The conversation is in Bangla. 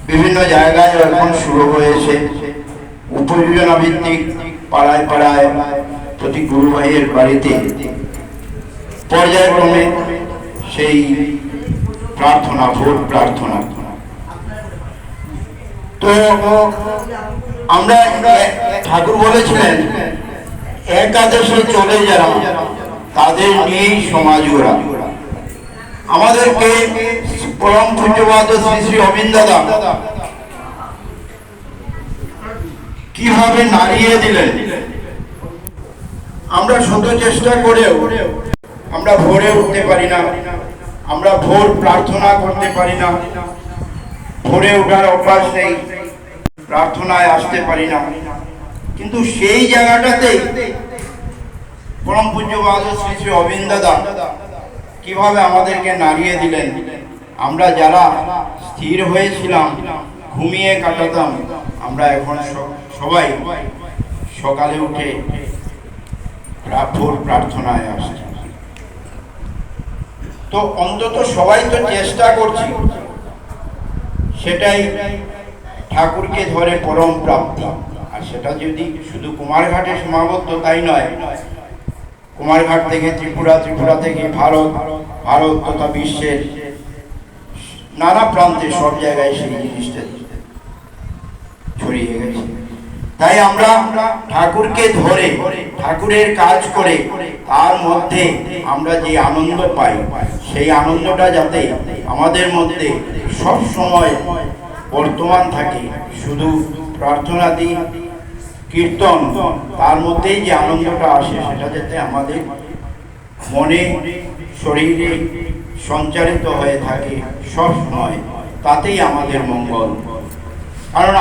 বিভিন্ন জায়গায় এখন শুরু হয়েছে। উপযোজনা ভিত্তিক পাড়ায় পাড়ায় প্রতি গুরু ভাইয়ের বাড়িতে পর্যায়ক্রমে সেই প্রার্থনা, ভোট প্রার্থনা। তো আমরা ঠাকুর বলেছিলেন একাদশে চলে যারা তাদের নিয়েই সমাজ ওরা। আমাদেরকে পরম পূজ্যপাদ শ্রী শ্রী অবিন্দ দাদা কিভাবে নাড়িয়ে দিলেন। আমরা শত চেষ্টা করেও আমরা ভোরে উঠতে পারি না, আমরা ভোর প্রার্থনা করতে পারি না, ভোরে ওঠার অভ্যাস নেই, প্রার্থনায় আসতে পারি না। কিন্তু সেই জায়গাটাতে পরম পূজ্যপাদ শ্রী শ্রী অবিন্দ দাদা কিভাবে আমাদেরকে নাড়িয়ে দিলেন। আমরা যারা স্থির হয়েছিলাম, ঘুমিয়ে কাটাতাম, আমরা এখন সবাই সকালে উঠে ভোর প্রার্থনায় আসছি। তো অন্তত সবাই তো চেষ্টা করছি, সেটাই ঠাকুরকে ধরে পরম প্রাপ্তি। আর সেটা যদি শুধু কুমারঘাটে সীমাবদ্ধ তাই নয়, কুমারঘাট থেকে ত্রিপুরা, ত্রিপুরা থেকে ভারত, ভারত তথা বিশ্বের নানা প্রান্তে সব জায়গায় সেই জিনিসটা ছড়িয়ে গেছে। তাই আমরা ঠাকুরকে ধরে ঠাকুরের কাজ করে তার মধ্যে আমরা যে আনন্দ পাই, সেই আনন্দটা যাতে আমাদের মধ্যে সব সময় বর্তমান থাকে। শুধু প্রার্থনা দিই, কীর্তন, তার মধ্যেই যে আনন্দটা আসে সেটা যাতে আমাদের মনে শরীরে সঞ্চারিত হয়ে থাকে সব সময়, তাতেই আমাদের মঙ্গল। কারণ